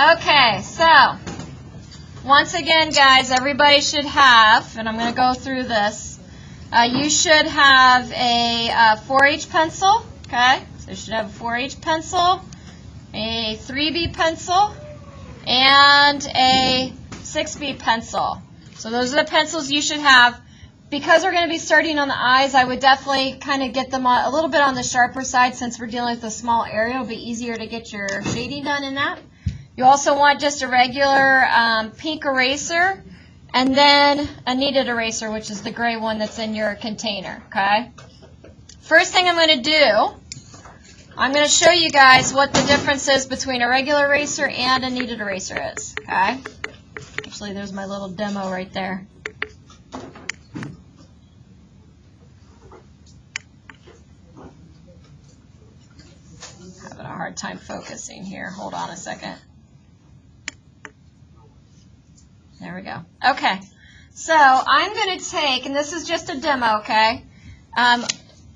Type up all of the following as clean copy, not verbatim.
Okay, so once again, guys, everybody should have, and I'm going to go through this, you should have a 4H pencil, okay? So you should have a 4H pencil, a 3B pencil, and a 6B pencil. So those are the pencils you should have. Because we're going to be starting on the eyes, I would definitely kind of get them a little bit on the sharper side since we're dealing with a small area. It'll be easier to get your shading done in that. You also want just a regular pink eraser and then a kneaded eraser, which is the gray one that's in your container, okay? First thing I'm going to do, I'm going to show you guys what the difference is between a regular eraser and a kneaded eraser is, okay? Actually, there's my little demo right there. Having a hard time focusing here. Hold on a second. There we go. Okay, so I'm going to take, and this is just a demo, okay? And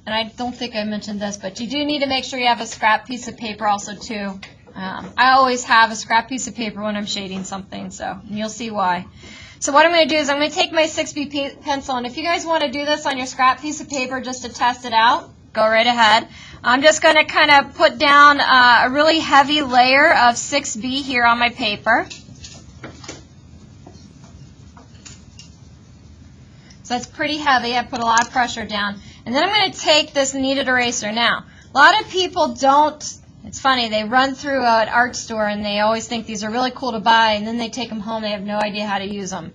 I don't think I mentioned this, but you do need to make sure you have a scrap piece of paper also too. I always have a scrap piece of paper when I'm shading something, so and you'll see why. So what I'm going to do is I'm going to take my 6B pencil, and if you guys want to do this on your scrap piece of paper just to test it out, go right ahead. I'm just going to kind of put down a really heavy layer of 6B here on my paper. So that's pretty heavy. I put a lot of pressure down. And then I'm going to take this kneaded eraser. Now, a lot of people don't, it's funny, they run through an art store and they always think these are really cool to buy, and then they take them home, they have no idea how to use them.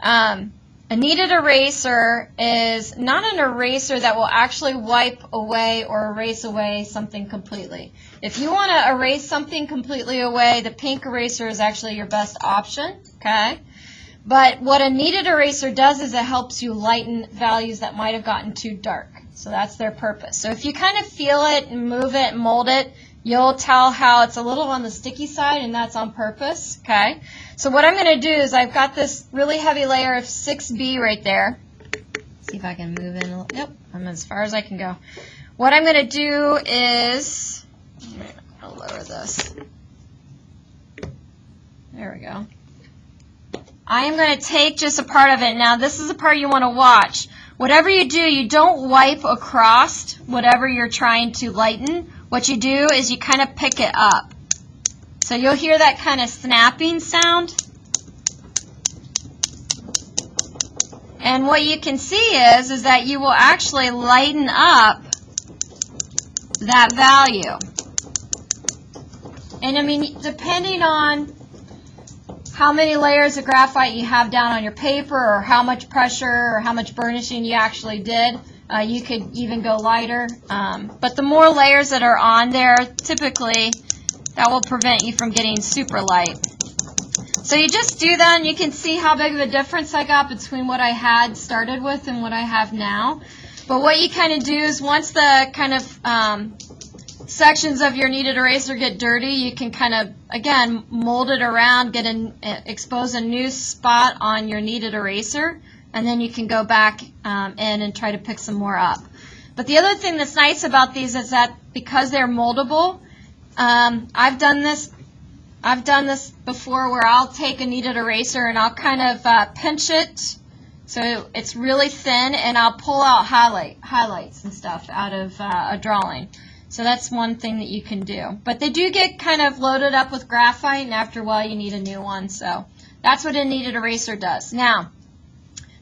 A kneaded eraser is not an eraser that will actually wipe away or erase away something completely. If you want to erase something completely away, the pink eraser is actually your best option, okay? But what a kneaded eraser does is it helps you lighten values that might have gotten too dark. So that's their purpose. So if you kind of feel it and move it and mold it, you'll tell how it's a little on the sticky side, and that's on purpose, okay? So what I'm going to do is I've got this really heavy layer of 6B right there. Let's see if I can move in a little. Yep, I'm as far as I can go. What I'm going to do is, I'll lower this. There we go. I am going to take just a part of it. Now, this is the part you want to watch. Whatever you do, you don't wipe across whatever you're trying to lighten. What you do is you kind of pick it up. So you'll hear that kind of snapping sound. And what you can see is that you will actually lighten up that value. And I mean, depending on how many layers of graphite you have down on your paper, or how much pressure or how much burnishing you actually did, you could even go lighter. But the more layers that are on there, typically, that will prevent you from getting super light. So you just do that, and you can see how big of a difference I got between what I had started with and what I have now. But what you kind of do is once the kind of sections of your kneaded eraser get dirty, you can kind of, again, mold it around, expose a new spot on your kneaded eraser, and then you can go back in and try to pick some more up. But the other thing that's nice about these is that because they're moldable, I've done this before where I'll take a kneaded eraser and I'll kind of pinch it so it's really thin, and I'll pull out highlights and stuff out of a drawing. So that's one thing that you can do. But they do get kind of loaded up with graphite, and after a while you need a new one. So that's what a kneaded eraser does. Now,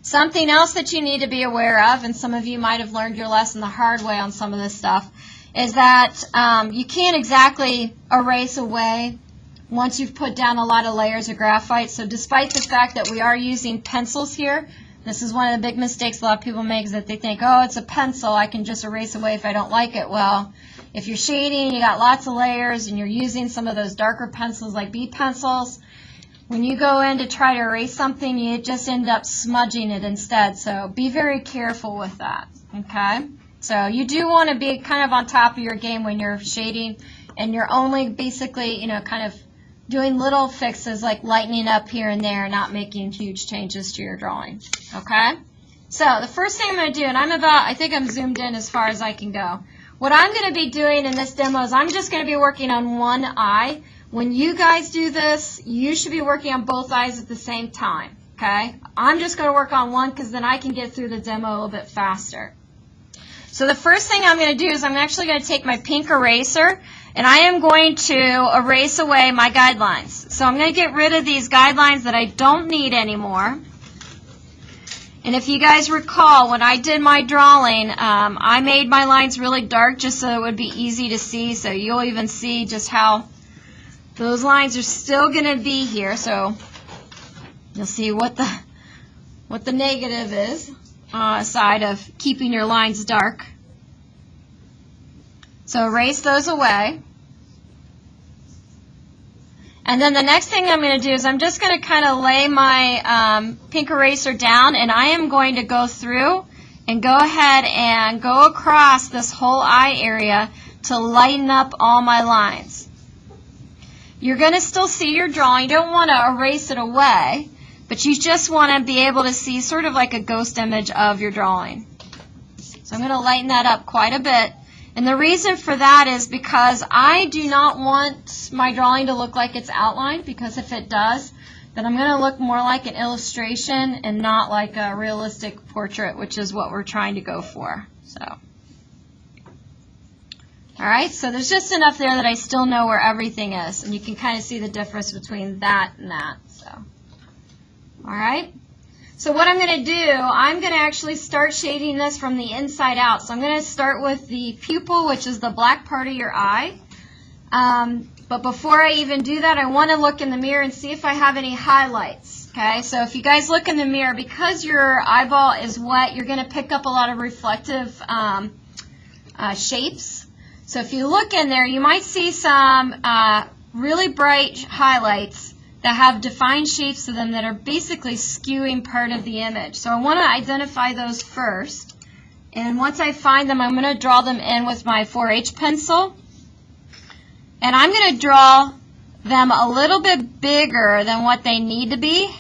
something else that you need to be aware of, and some of you might have learned your lesson the hard way on some of this stuff, is that you can't exactly erase away once you've put down a lot of layers of graphite. So despite the fact that we are using pencils here, this is one of the big mistakes a lot of people make, is that they think, oh, it's a pencil, I can just erase away if I don't like it. Well, if you're shading, you got lots of layers, and you're using some of those darker pencils like B pencils, when you go in to try to erase something, you just end up smudging it instead. So be very careful with that, okay? So you do want to be kind of on top of your game when you're shading, and you're only basically, kind of doing little fixes like lightening up here and there, not making huge changes to your drawing, okay? So the first thing I'm going to do, and I think I'm zoomed in as far as I can go. What I'm going to be doing in this demo is I'm just going to be working on one eye. When you guys do this, you should be working on both eyes at the same time, okay? I'm just going to work on one because then I can get through the demo a little bit faster. So the first thing I'm going to do is I'm actually going to take my pink eraser and I am going to erase away my guidelines. So I'm going to get rid of these guidelines that I don't need anymore. And if you guys recall, when I did my drawing, I made my lines really dark just so it would be easy to see. So you'll even see just how those lines are still going to be here. So you'll see what the negative is aside of keeping your lines dark. So erase those away. And then the next thing I'm going to do is I'm just going to kind of lay my pink eraser down, and I am going to go through and go ahead and go across this whole eye area to lighten up all my lines. You're going to still see your drawing. You don't want to erase it away, but you just want to be able to see sort of like a ghost image of your drawing. So I'm going to lighten that up quite a bit. And the reason for that is because I do not want my drawing to look like it's outlined, because if it does, then I'm going to look more like an illustration and not like a realistic portrait, which is what we're trying to go for. So, all right, so there's just enough there that I still know where everything is, and you can kind of see the difference between that and that. So, all right. So what I'm going to do, I'm going to actually start shading this from the inside out. So I'm going to start with the pupil, which is the black part of your eye. But before I even do that, I want to look in the mirror and see if I have any highlights. Okay, so if you guys look in the mirror, because your eyeball is wet, you're going to pick up a lot of reflective shapes. So if you look in there, you might see some really bright highlights that have defined shapes to them that are basically skewing part of the image. So I want to identify those first. And once I find them, I'm going to draw them in with my 4H pencil. And I'm going to draw them a little bit bigger than what they need to be,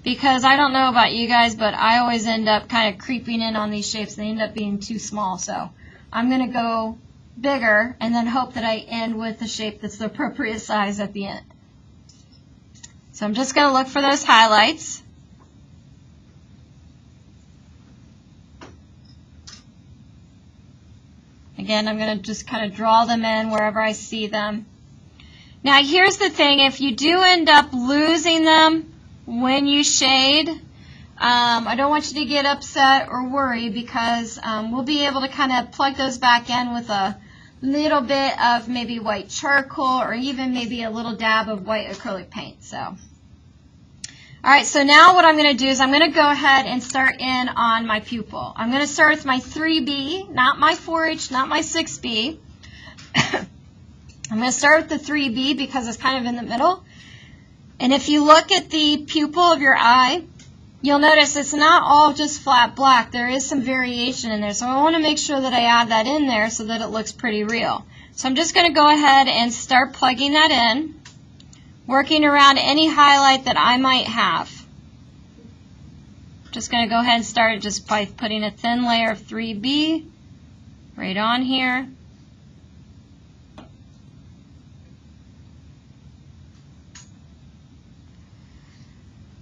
because I don't know about you guys, but I always end up kind of creeping in on these shapes. They end up being too small. So I'm going to go bigger and then hope that I end with the shape that's the appropriate size at the end. So I'm just going to look for those highlights. Again, I'm going to just kind of draw them in wherever I see them. Now here's the thing, if you do end up losing them when you shade, I don't want you to get upset or worry, because we'll be able to kind of plug those back in with a little bit of maybe white charcoal or even maybe a little dab of white acrylic paint. So. All right, so now what I'm going to do is I'm going to go ahead and start in on my pupil. I'm going to start with my 3B, not my 4H, not my 6B. I'm going to start with the 3B because it's kind of in the middle. And if you look at the pupil of your eye, you'll notice it's not all just flat black. There is some variation in there. So I want to make sure that I add that in there so that it looks pretty real. So I'm just going to go ahead and start plugging that in, working around any highlight that I might have. Just going to go ahead and start just by putting a thin layer of 3B right on here.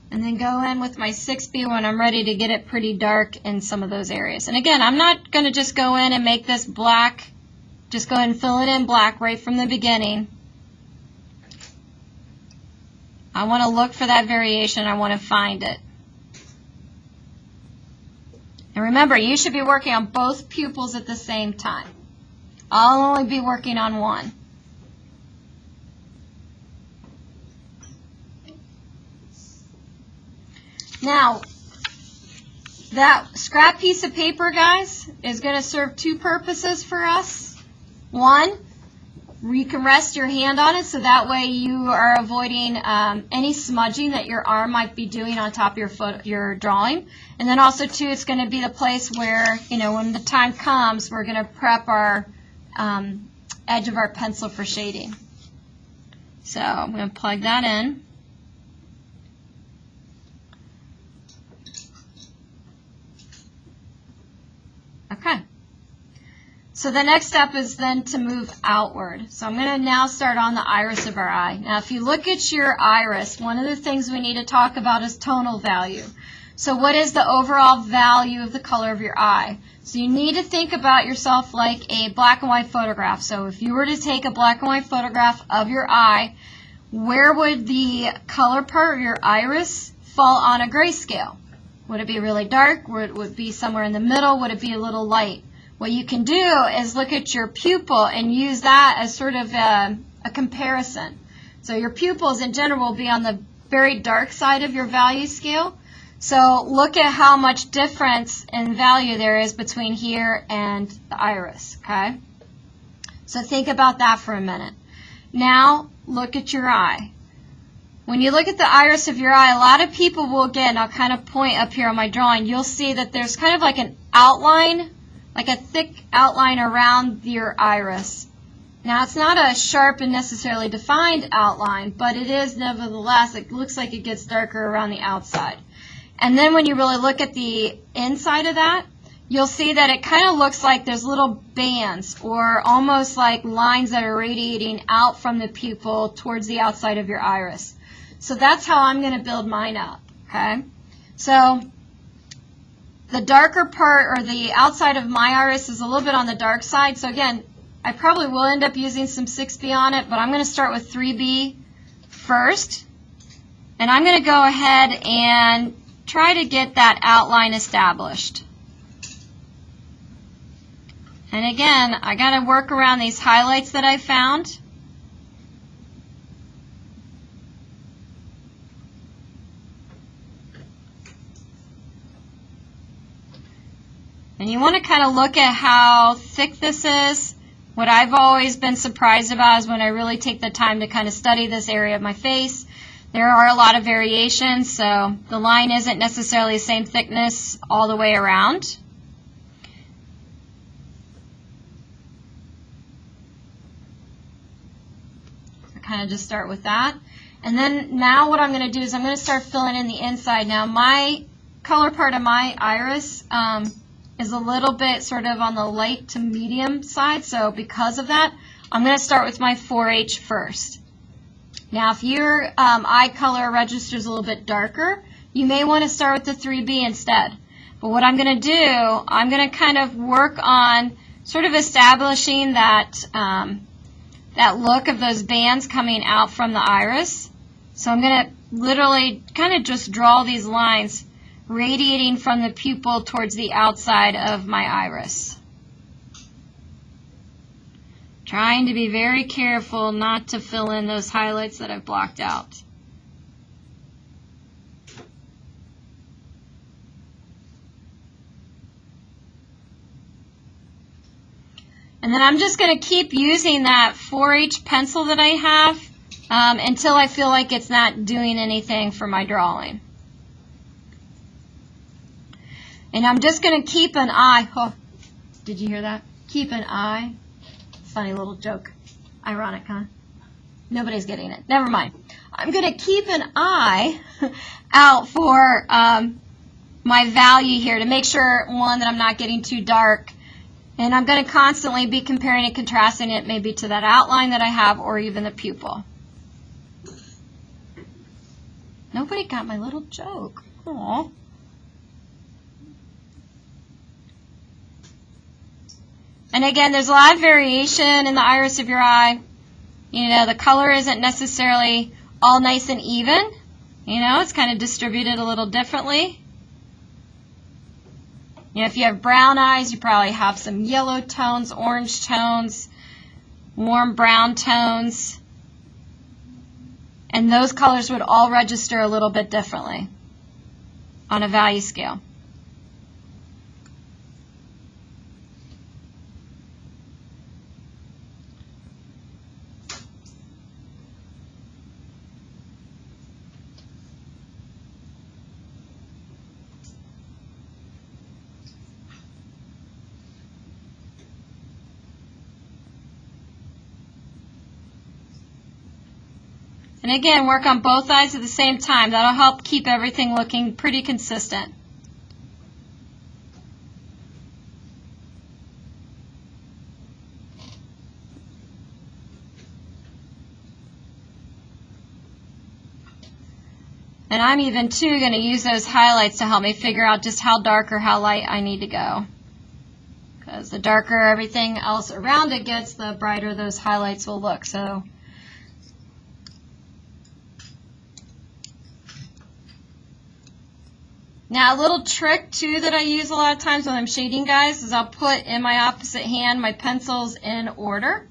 And then go in with my 6B when I'm ready to get it pretty dark in some of those areas. And again, I'm not going to just go in and make this black, just go ahead and fill it in black right from the beginning. I want to look for that variation. I want to find it. And remember, you should be working on both pupils at the same time. I'll only be working on one. Now, that scrap piece of paper, guys, is going to serve two purposes for us. One, you can rest your hand on it, so that way you are avoiding any smudging that your arm might be doing on top of your drawing. And then also, too, it's going to be the place where, you know, when the time comes, we're going to prep our edge of our pencil for shading. So I'm going to plug that in. Okay. So the next step is then to move outward. So I'm going to now start on the iris of our eye. Now if you look at your iris, one of the things we need to talk about is tonal value. So what is the overall value of the color of your eye? So you need to think about yourself like a black and white photograph. So if you were to take a black and white photograph of your eye, where would the color part of your iris fall on a grayscale? Would it be really dark? Would it be somewhere in the middle? Would it be a little light? What you can do is look at your pupil and use that as sort of a comparison. So your pupils in general will be on the very dark side of your value scale. So look at how much difference in value there is between here and the iris, okay? So think about that for a minute. Now look at your eye. When you look at the iris of your eye, a lot of people will get, and I'll kind of point up here on my drawing, you'll see that there's kind of like an outline, like a thick outline around your iris. Now it's not a sharp and necessarily defined outline, but it is nevertheless, it looks like it gets darker around the outside. And then when you really look at the inside of that, you'll see that it kind of looks like there's little bands or almost like lines that are radiating out from the pupil towards the outside of your iris. So that's how I'm going to build mine up, okay? So the darker part or the outside of my iris is a little bit on the dark side. So again, I probably will end up using some 6B on it, but I'm going to start with 3B first. And I'm going to go ahead and try to get that outline established. And again, I got to work around these highlights that I found. And you want to kind of look at how thick this is. What I've always been surprised about is when I really take the time to kind of study this area of my face. There are a lot of variations, so the line isn't necessarily the same thickness all the way around. So kind of just start with that. And then now what I'm going to do is I'm going to start filling in the inside. Now my color part of my iris is a little bit sort of on the light to medium side, so because of that, I'm going to start with my 4H first. Now, if your eye color registers a little bit darker, you may want to start with the 3B instead. But what I'm going to do, I'm going to kind of work on sort of establishing that, that look of those bands coming out from the iris. So I'm going to literally kind of just draw these lines radiating from the pupil towards the outside of my iris. Trying to be very careful not to fill in those highlights that I've blocked out. And then I'm just going to keep using that 4H pencil that I have until I feel like it's not doing anything for my drawing. And I'm just going to keep an eye. Oh, did you hear that? Keep an eye. Funny little joke. Ironic, huh? Nobody's getting it. Never mind. I'm going to keep an eye out for my value here to make sure, one, that I'm not getting too dark. And I'm going to constantly be comparing and contrasting it maybe to that outline that I have or even the pupil. Nobody got my little joke. Aww. And again, there's a lot of variation in the iris of your eye. You know, the color isn't necessarily all nice and even. You know, it's kind of distributed a little differently. You know, if you have brown eyes, you probably have some yellow tones, orange tones, warm brown tones. And those colors would all register a little bit differently on a value scale. And again, work on both eyes at the same time. That'll help keep everything looking pretty consistent. And I'm even too going to use those highlights to help me figure out just how dark or how light I need to go. Because the darker everything else around it gets, the brighter those highlights will look. So now a little trick too that I use a lot of times when I'm shading, guys, is I'll put in my opposite hand my pencils in order.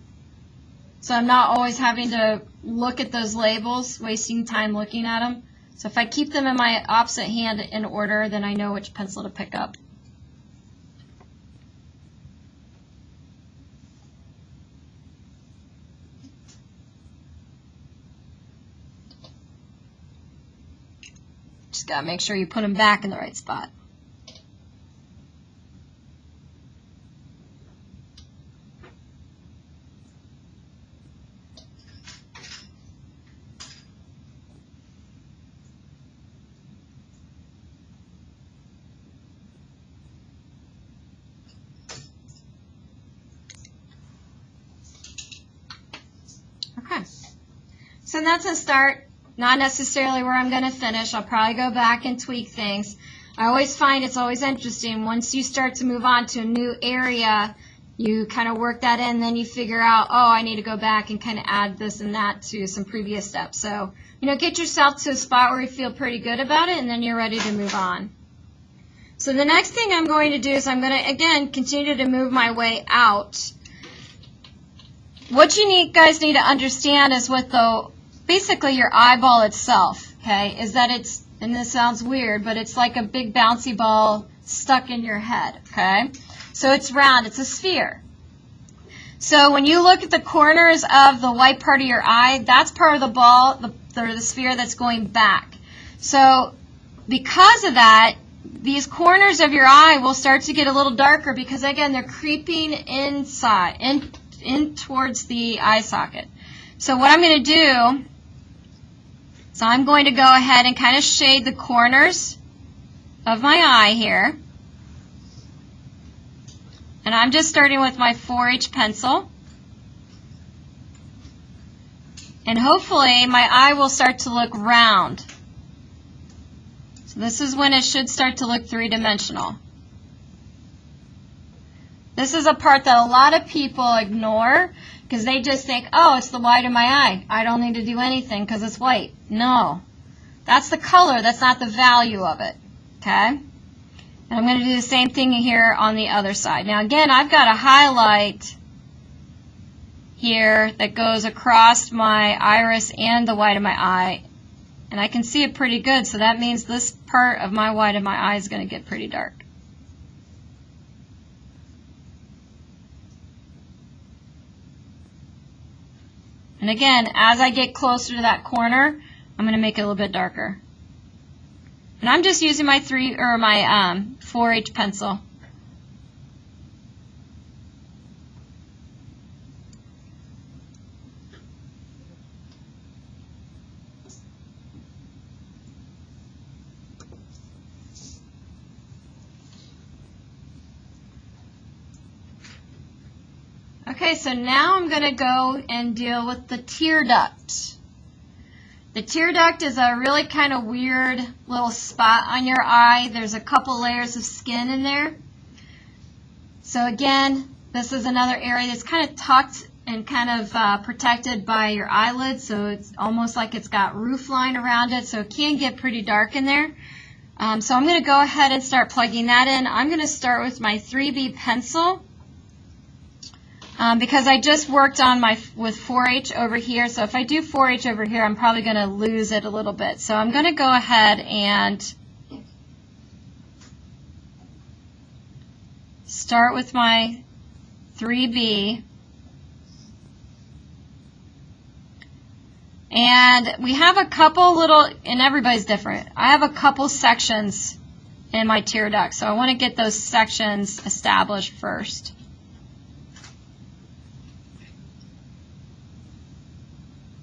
So I'm not always having to look at those labels, wasting time looking at them. So if I keep them in my opposite hand in order, then I know which pencil to pick up. Just gotta make sure you put them back in the right spot. Okay, so that's a start. Not necessarily where I'm going to finish. I'll probably go back and tweak things. I always find it's always interesting. Once you start to move on to a new area, you kind of work that in, then you figure out, oh, I need to go back and kind of add this and that to some previous steps. So, you know, get yourself to a spot where you feel pretty good about it, and then you're ready to move on. So the next thing I'm going to do is I'm going to, again, continue to move my way out. What you guys need to understand is with basically your eyeball itself, okay, is that it's, and this sounds weird, but it's like a big bouncy ball stuck in your head, okay? So it's round, it's a sphere. So when you look at the corners of the white part of your eye, that's part of the ball, the sphere that's going back. So because of that, these corners of your eye will start to get a little darker because, again, they're creeping inside, in towards the eye socket. So what I'm going to do is I'm going to go ahead and kind of shade the corners of my eye here. And I'm just starting with my 4H pencil. And hopefully my eye will start to look round. So this is when it should start to look three-dimensional. This is a part that a lot of people ignore because they just think, oh, it's the white of my eye. I don't need to do anything because it's white. No. That's the color. That's not the value of it. Okay? And I'm going to do the same thing here on the other side. Now, again, I've got a highlight here that goes across my iris and the white of my eye. And I can see it pretty good, so that means this part of my white of my eye is going to get pretty dark. And again, as I get closer to that corner, I'm going to make it a little bit darker. And I'm just using my 4H pencil. Okay, so now I'm going to go and deal with the tear duct. The tear duct is a really kind of weird little spot on your eye. There's a couple layers of skin in there. So again, this is another area that's kind of tucked and kind of protected by your eyelids, so it's almost like it's got roof line around it, so it can get pretty dark in there. So I'm going to go ahead and start plugging that in. I'm going to start with my 3B pencil. Because I just worked on with 4H over here, so if I do 4H over here, I'm probably going to lose it a little bit. So I'm going to go ahead and start with my 3B. And we have a couple little, and everybody's different. I have a couple sections in my tear duct, so I want to get those sections established first.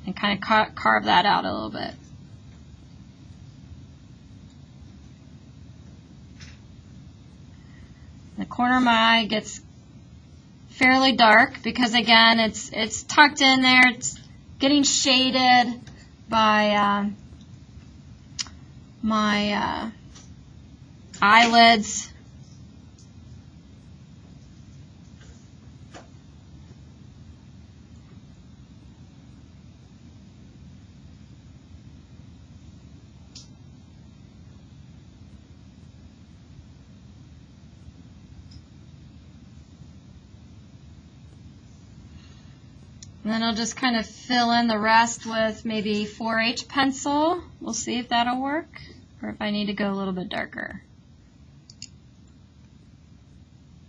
And kind of carve that out a little bit. The corner of my eye gets fairly dark because, again, it's tucked in there. It's getting shaded by my eyelids. And then I'll just kind of fill in the rest with maybe 4H pencil. We'll see if that'll work, or if I need to go a little bit darker.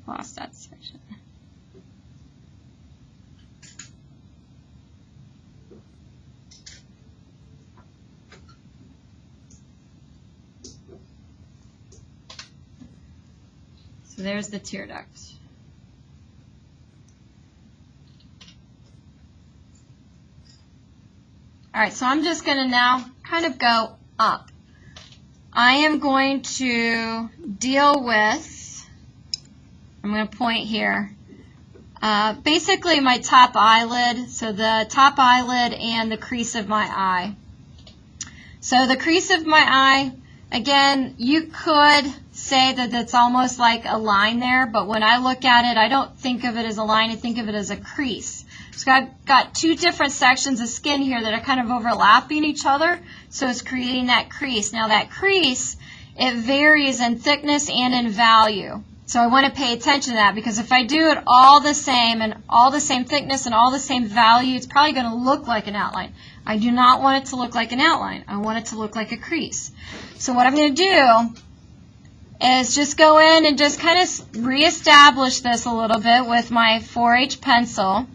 Lost that section. So there's the tear duct. All right, so I'm just going to now kind of go up. I am going to deal with, I'm going to point here, basically my top eyelid, so the top eyelid and the crease of my eye. So the crease of my eye, again, you could say that it's almost like a line there, but when I look at it, I don't think of it as a line, I think of it as a crease. So I've got two different sections of skin here that are kind of overlapping each other, so it's creating that crease. Now that crease, it varies in thickness and in value. So I want to pay attention to that, because if I do it all the same and all the same thickness and all the same value, it's probably going to look like an outline. I do not want it to look like an outline. I want it to look like a crease. So what I'm going to do is just go in and just kind of reestablish this a little bit with my 4H pencil.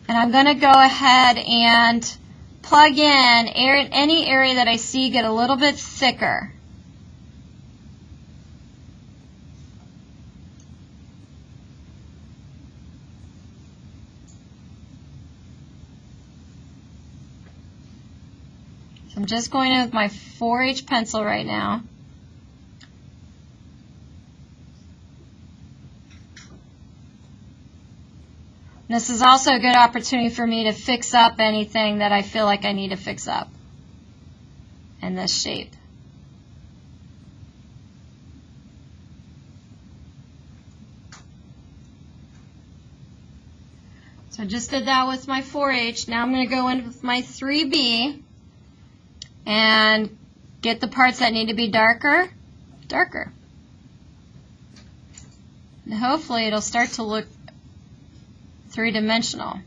And I'm going to go ahead and plug in any area that I see get a little bit thicker. So I'm just going in with my 4H pencil right now. This is also a good opportunity for me to fix up anything that I feel like I need to fix up in this shape. So I just did that with my 4H. Now I'm going to go in with my 3B and get the parts that need to be darker. And hopefully it'll start to look three-dimensional.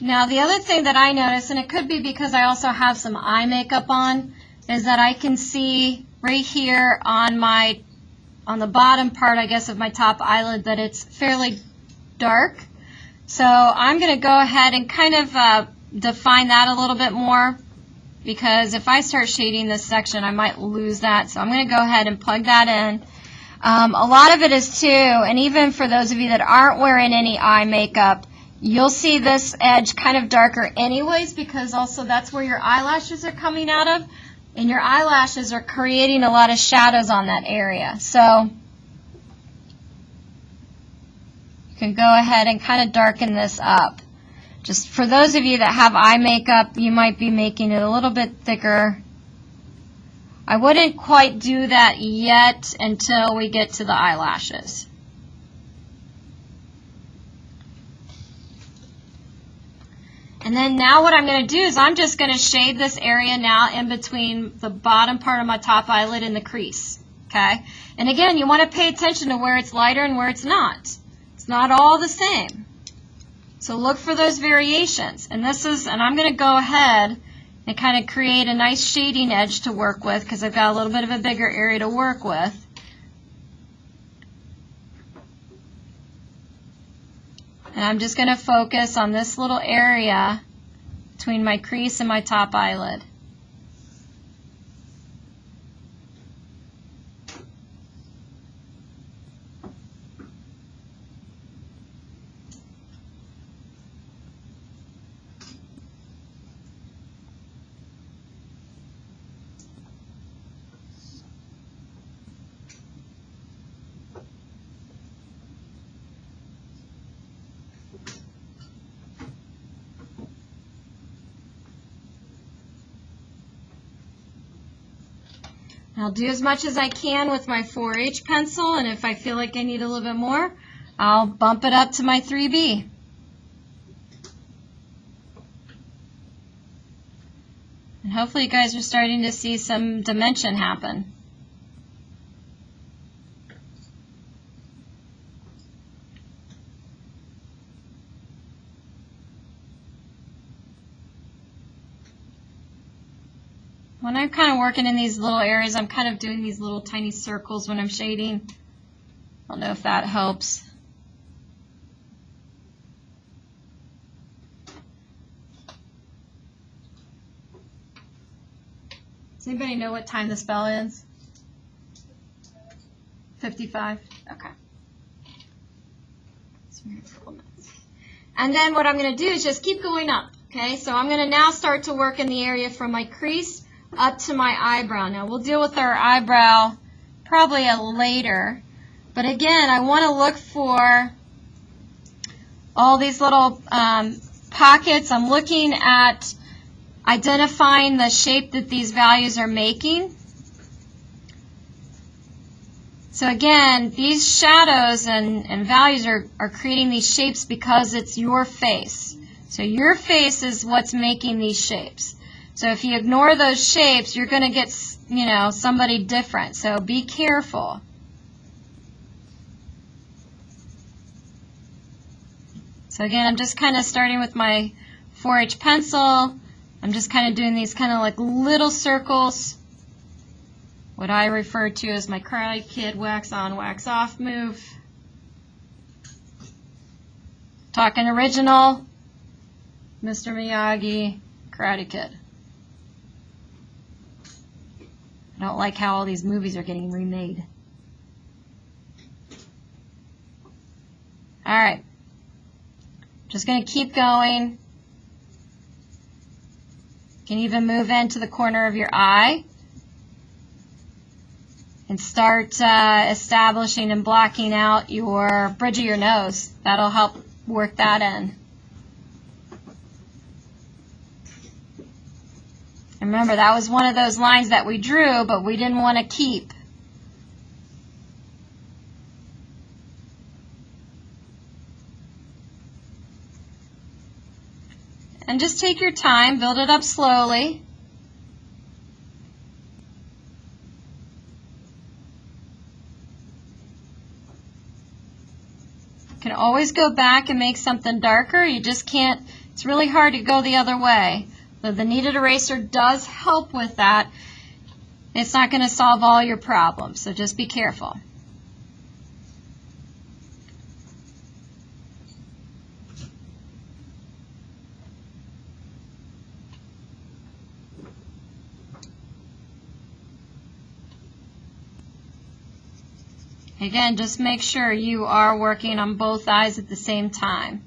Now the other thing that I notice, and it could be because I also have some eye makeup on, is that I can see right here on the bottom part, I guess, of my top eyelid that it's fairly dark. So I'm going to go ahead and kind of define that a little bit more, because if I start shading this section, I might lose that. So I'm going to go ahead and plug that in. A lot of it is too, and even for those of you that aren't wearing any eye makeup, you'll see this edge kind of darker anyways, because also that's where your eyelashes are coming out of, and your eyelashes are creating a lot of shadows on that area. So you can go ahead and kind of darken this up. Just for those of you that have eye makeup, you might be making it a little bit thicker. I wouldn't quite do that yet until we get to the eyelashes. And then now what I'm going to do is I'm just going to shade this area now in between the bottom part of my top eyelid and the crease. Okay? And again, you want to pay attention to where it's lighter and where it's not. It's not all the same. So look for those variations. And I'm going to go ahead and kind of create a nice shading edge to work with, because I've got a little bit of a bigger area to work with. And I'm just going to focus on this little area between my crease and my top eyelid. I'll do as much as I can with my 4H pencil, and if I feel like I need a little bit more, I'll bump it up to my 3B. And hopefully you guys are starting to see some dimension happen. When I'm kind of working in these little areas, I'm kind of doing these little tiny circles when I'm shading. I don't know if that helps. Does anybody know what time this bell is? 55? Okay. And then what I'm going to do is just keep going up. Okay, so I'm going to now start to work in the area from my crease up to my eyebrow. Now we'll deal with our eyebrow probably later. But again, I want to look for all these little pockets. I'm looking at identifying the shape that these values are making. So again, these shadows and values are creating these shapes because it's your face. So your face is what's making these shapes. So if you ignore those shapes, you're going to get, you know, somebody different. So be careful. So again, I'm just kind of starting with my 4H pencil. I'm just kind of doing these kind of like little circles, what I refer to as my Karate Kid wax on, wax off move. Talking original, Mr. Miyagi, Karate Kid. I don't like how all these movies are getting remade. All right. Just going to keep going. You can even move into the corner of your eye and start establishing and blocking out your bridge of your nose. That'll help work that in. And remember, that was one of those lines that we drew, but we didn't want to keep. And just take your time, build it up slowly. You can always go back and make something darker. You just can't, it's really hard to go the other way. So the kneaded eraser does help with that. It's not going to solve all your problems, so just be careful. Again, just make sure you are working on both eyes at the same time.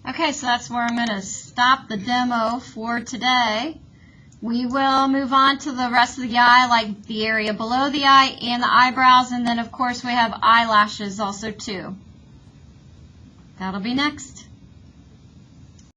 Okay, so that's where I'm going to stop the demo for today. We will move on to the rest of the eye, like the area below the eye and the eyebrows, and then of course we have eyelashes also too. That'll be next.